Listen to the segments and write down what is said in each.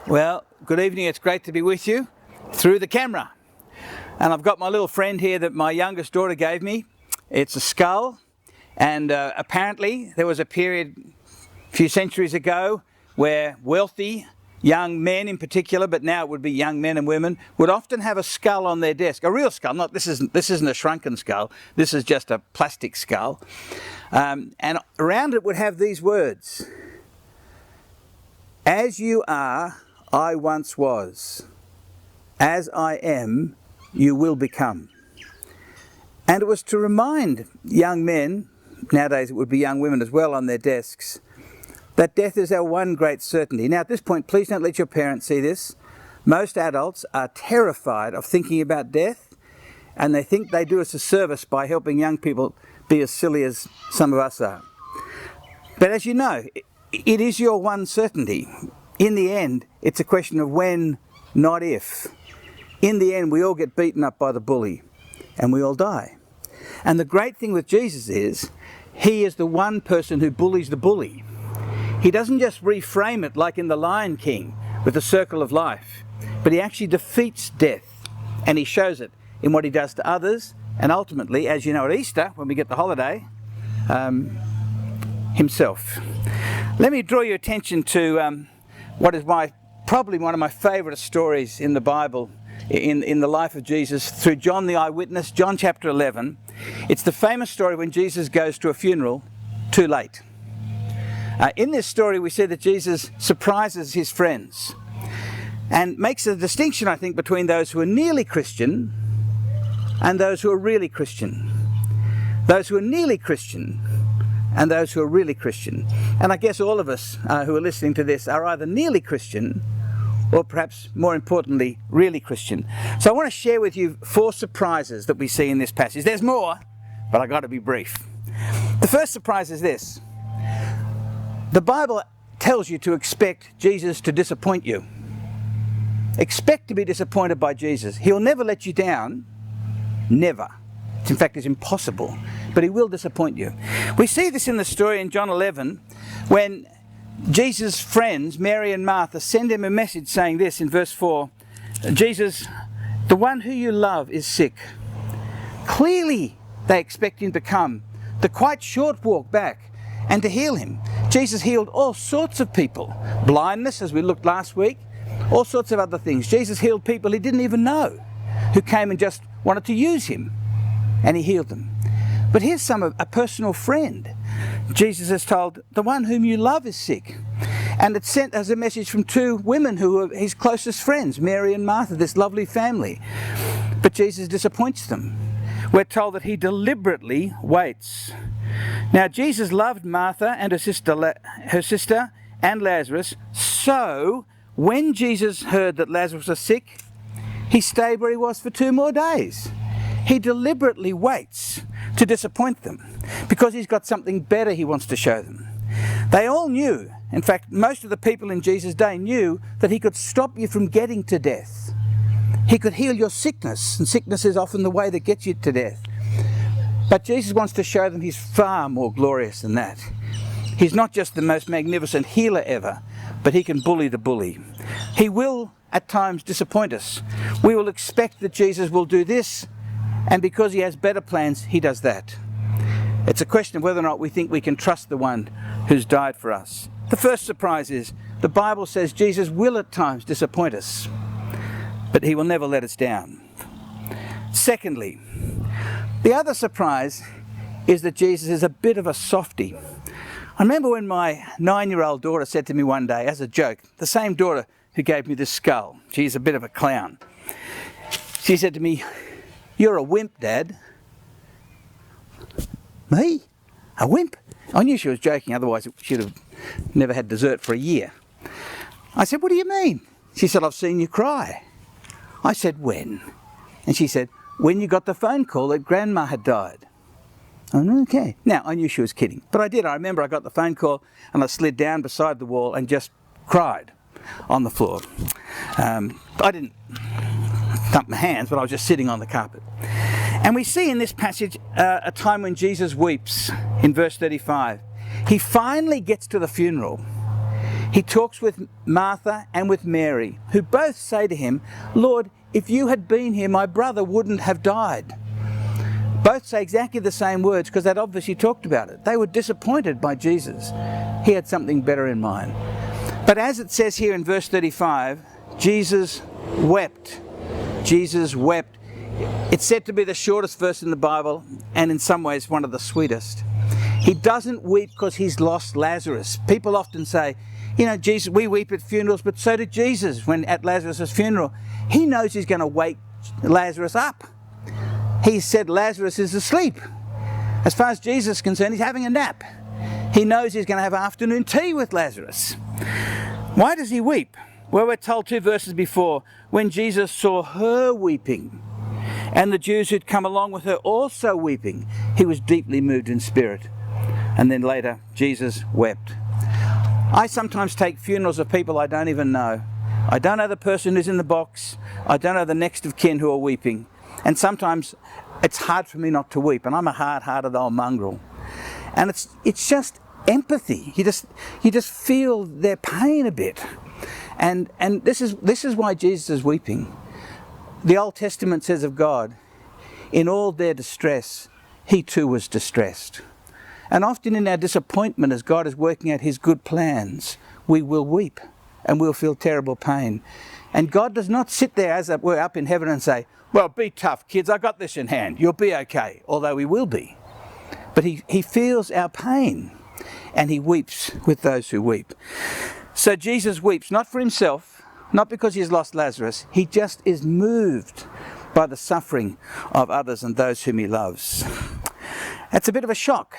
Well, good evening. It's great to be with you through the camera. And I've got my little friend here that my youngest daughter gave me. It's a skull. And apparently there was a period a few centuries ago where wealthy young men in particular, but now it would be young men and women, would often have a skull on their desk. A real skull. This isn't a shrunken skull. This is just a plastic skull. And around it would have these words: "As you are, I once was. As I am, you will become." And it was to remind young men, nowadays it would be young women as well, on their desks, that death is our one great certainty. Now at this point, please don't let your parents see this. Most adults are terrified of thinking about death, and they think they do us a service by helping young people be as silly as some of us are. But as you know, it is your one certainty. In the end, it's a question of when, not if. In the end, we all get beaten up by the bully, and we all die. And the great thing with Jesus is, he is the one person who bullies the bully. He doesn't just reframe it like in The Lion King with the circle of life, but he actually defeats death, and he shows it in what he does to others, and ultimately, as you know, at Easter, when we get the holiday, himself. Let me draw your attention to what is probably one of my favourite stories in the Bible, in the life of Jesus, through John the eyewitness, John chapter 11. It's the famous story when Jesus goes to a funeral too late. In this story we see that Jesus surprises his friends and makes a distinction, I think, between those who are nearly Christian and those who are really Christian. Those who are nearly Christian and those who are really Christian. And I guess all of us who are listening to this are either nearly Christian or perhaps more importantly, really Christian. So I want to share with you 4 surprises that we see in this passage. There's more, but I've got to be brief. The first surprise is this: the Bible tells you to expect Jesus to disappoint you. Expect to be disappointed by Jesus. He'll never let you down. Never. In fact, it's impossible. But he will disappoint you. We see this in the story in John 11 when Jesus' friends, Mary and Martha, send him a message saying this in verse 4. Jesus, the one who you love is sick. Clearly, they expect him to come the quite short walk back and to heal him. Jesus healed all sorts of people. Blindness, as we looked last week, all sorts of other things. Jesus healed people he didn't even know, who came and just wanted to use him, and he healed them. But here's a personal friend. Jesus has told, the one whom you love is sick. And it's sent as a message from 2 women who are his closest friends, Mary and Martha, this lovely family. But Jesus disappoints them. We're told that he deliberately waits. Now, Jesus loved Martha and her sister and Lazarus. So, when Jesus heard that Lazarus was sick, he stayed where he was for 2 more days. He deliberately waits to disappoint them because he's got something better he wants to show them. They all knew, in fact, most of the people in Jesus' day knew that he could stop you from getting to death. He could heal your sickness, and sickness is often the way that gets you to death. But Jesus wants to show them he's far more glorious than that. He's not just the most magnificent healer ever, but he can bully the bully. He will at times disappoint us. We will expect that Jesus will do this, and because he has better plans, he does that. It's a question of whether or not we think we can trust the one who's died for us. The first surprise is the Bible says Jesus will at times disappoint us, but he will never let us down. Secondly, the other surprise is that Jesus is a bit of a softie. I remember when my 9-year-old daughter said to me one day, as a joke, the same daughter who gave me this skull, she's a bit of a clown. She said to me, "You're a wimp, Dad." Me? A wimp? I knew she was joking, otherwise she'd have never had dessert for a year. I said, "What do you mean?" She said, "I've seen you cry." I said, "When?" And she said, "When you got the phone call that Grandma had died." Oh, okay. Now, I knew she was kidding, but I did. I remember I got the phone call and I slid down beside the wall and just cried on the floor. I didn't thump my hands, but I was just sitting on the carpet. And we see in this passage a time when Jesus weeps in verse 35. He finally gets to the funeral. He talks with Martha and with Mary, who both say to him, Lord, if you had been here, my brother wouldn't have died. Both say exactly the same words because they'd obviously talked about it. They were disappointed by Jesus. He had something better in mind. But as it says here in verse 35, Jesus wept. Jesus wept. It's said to be the shortest verse in the Bible and in some ways one of the sweetest. He doesn't weep because he's lost Lazarus. People often say, you know, Jesus, we weep at funerals, but so did Jesus when at Lazarus' funeral. He knows he's going to wake Lazarus up. He said Lazarus is asleep. As far as Jesus is concerned, he's having a nap. He knows he's going to have afternoon tea with Lazarus. Why does he weep? Well, we're told 2 verses before, when Jesus saw her weeping, and the Jews who'd come along with her also weeping, he was deeply moved in spirit. And then later, Jesus wept. I sometimes take funerals of people I don't even know. I don't know the person who's in the box. I don't know the next of kin who are weeping. And sometimes it's hard for me not to weep, and I'm a hard-hearted old mongrel. And it's just empathy. You just feel their pain a bit. And this is why Jesus is weeping. The Old Testament says of God, in all their distress, he too was distressed. And often in our disappointment as God is working out his good plans, we will weep and we'll feel terrible pain. And God does not sit there as we're up in heaven and say, well, be tough, kids, I got this in hand, you'll be okay, although he will be. But he feels our pain and he weeps with those who weep. So Jesus weeps, not for himself, not because he's lost Lazarus, he just is moved by the suffering of others and those whom he loves. That's a bit of a shock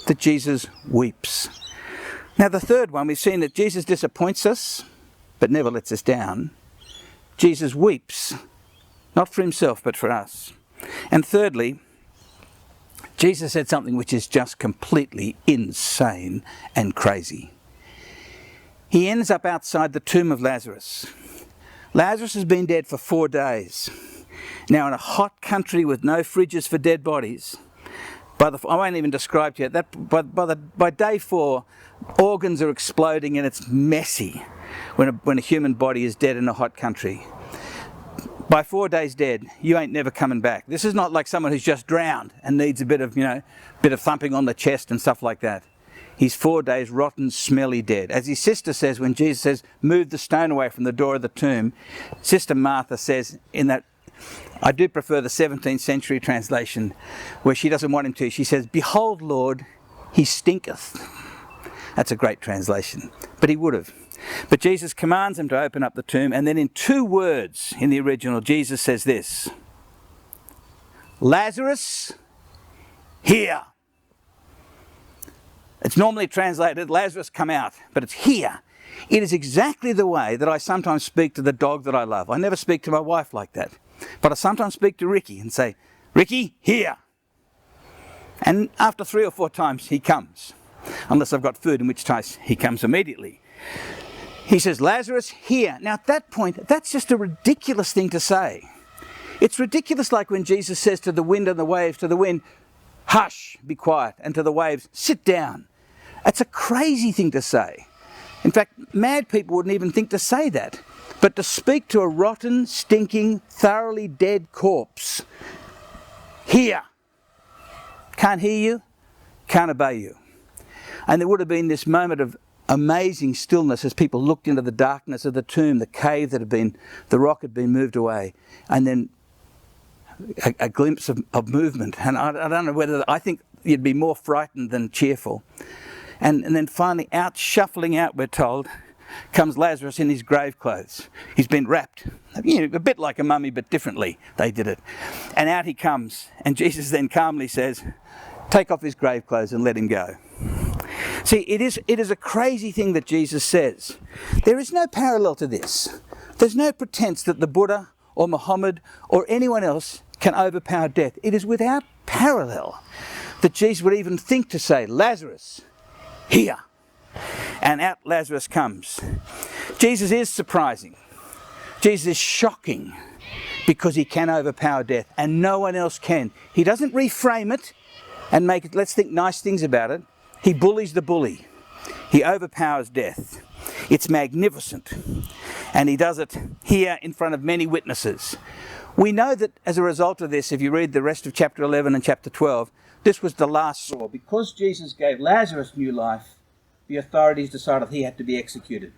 that Jesus weeps. Now the third one, we've seen that Jesus disappoints us, but never lets us down. Jesus weeps, not for himself, but for us. And thirdly, Jesus said something which is just completely insane and crazy. He ends up outside the tomb of Lazarus. Lazarus has been dead for 4 days. Now in a hot country with no fridges for dead bodies, I won't even describe to you that by day 4, organs are exploding and it's messy when a human body is dead in a hot country. By 4 days dead, you ain't never coming back. This is not like someone who's just drowned and needs a bit of thumping on the chest and stuff like that. He's 4 days rotten, smelly dead. As his sister says when Jesus says, move the stone away from the door of the tomb, Sister Martha says in that, I do prefer the 17th century translation where she doesn't want him to. She says, behold, Lord, he stinketh. That's a great translation, but he would have. But Jesus commands him to open up the tomb, and then in 2 words in the original, Jesus says this, Lazarus, here. It's normally translated, Lazarus, come out, but it's here. It is exactly the way that I sometimes speak to the dog that I love. I never speak to my wife like that. But I sometimes speak to Ricky and say, Ricky, here. And after 3 or 4 times, he comes. Unless I've got food, in which case he comes immediately. He says, Lazarus, here. Now at that point, that's just a ridiculous thing to say. It's ridiculous like when Jesus says to the wind and the waves, to the wind, hush, be quiet, and to the waves, sit down. It's a crazy thing to say. In fact, mad people wouldn't even think to say that. But to speak to a rotten, stinking, thoroughly dead corpse, here, can't hear you, can't obey you. And there would have been this moment of amazing stillness as people looked into the darkness of the tomb, the cave the rock had been moved away, and then a glimpse of movement. And I don't know I think you'd be more frightened than cheerful. And then finally shuffling out, we're told, comes Lazarus in his grave clothes. He's been wrapped, a bit like a mummy, but differently they did it. And out he comes, and Jesus then calmly says, take off his grave clothes and let him go. See, it is a crazy thing that Jesus says. There is no parallel to this. There's no pretense that the Buddha or Muhammad or anyone else can overpower death. It is without parallel that Jesus would even think to say, Lazarus, here. And out Lazarus comes. Jesus is surprising. Jesus is shocking because he can overpower death and no one else can. He doesn't reframe it and make it, let's think nice things about it. He bullies the bully. He overpowers death. It's magnificent. And he does it here in front of many witnesses. We know that as a result of this, if you read the rest of chapter 11 and chapter 12, this was the last straw. Because Jesus gave Lazarus new life, the authorities decided he had to be executed.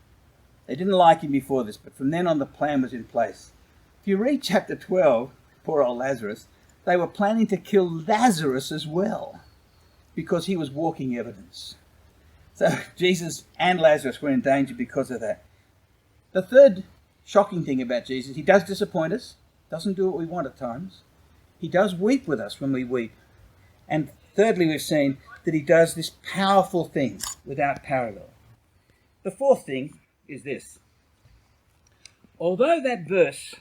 They didn't like him before this, but from then on the plan was in place. If you read chapter 12, poor old Lazarus, they were planning to kill Lazarus as well, because he was walking evidence. So Jesus and Lazarus were in danger because of that. The third shocking thing about Jesus, he does disappoint us, doesn't do what we want at times. He does weep with us when we weep. And thirdly, we've seen that he does this powerful thing without parallel. The fourth thing is this. Although that verse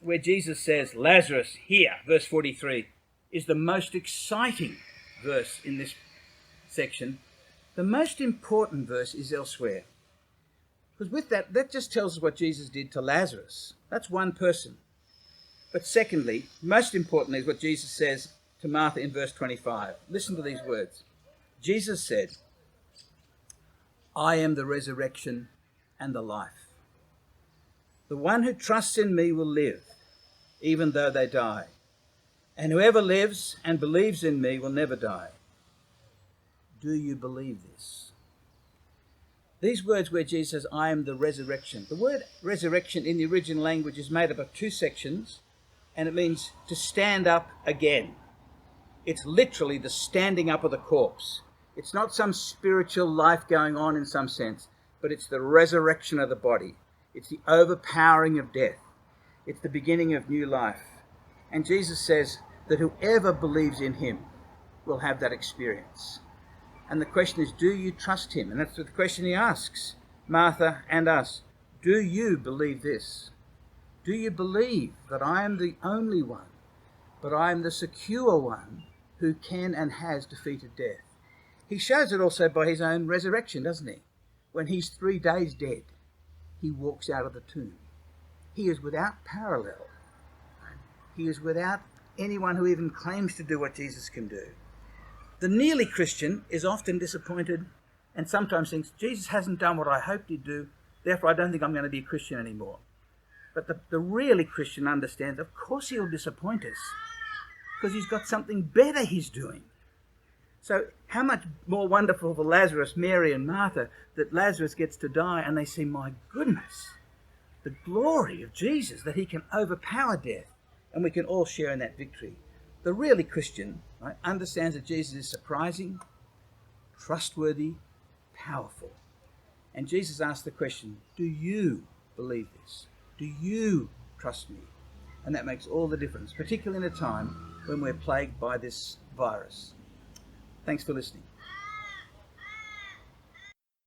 where Jesus says, Lazarus, here, verse 43, is the most exciting verse in this section, the most important verse is elsewhere. Because with that just tells us what Jesus did to Lazarus. That's one person. But secondly, most importantly, is what Jesus says to Martha in verse 25. Listen to these words. Jesus said, I am the resurrection and the life. The one who trusts in me will live, even though they die. And whoever lives and believes in me will never die. Do you believe this? These words where Jesus says, I am the resurrection. The word resurrection in the original language is made up of two sections, and it means to stand up again. It's literally the standing up of the corpse. It's not some spiritual life going on in some sense, but it's the resurrection of the body. It's the overpowering of death. It's the beginning of new life. And Jesus says that whoever believes in him will have that experience. And the question is, do you trust him? And that's the question he asks Martha and us. Do you believe this? Do you believe that I am the only one, but I am the secure one who can and has defeated death? He shows it also by his own resurrection, doesn't he? When he's 3 days dead, he walks out of the tomb. He is without parallel. He is without anyone who even claims to do what Jesus can do. The nearly Christian is often disappointed and sometimes thinks, Jesus hasn't done what I hoped he'd do, therefore I don't think I'm going to be a Christian anymore. But the really Christian understands, of course he'll disappoint us, because he's got something better he's doing. So how much more wonderful for Lazarus, Mary and Martha, that Lazarus gets to die and they see, my goodness, the glory of Jesus, that he can overpower death, and we can all share in that victory. The really Christian, right, understands that Jesus is surprising, trustworthy, powerful. And Jesus asks the question, do you believe this? Do you trust me? And that makes all the difference, particularly in a time when we're plagued by this virus. Thanks for listening.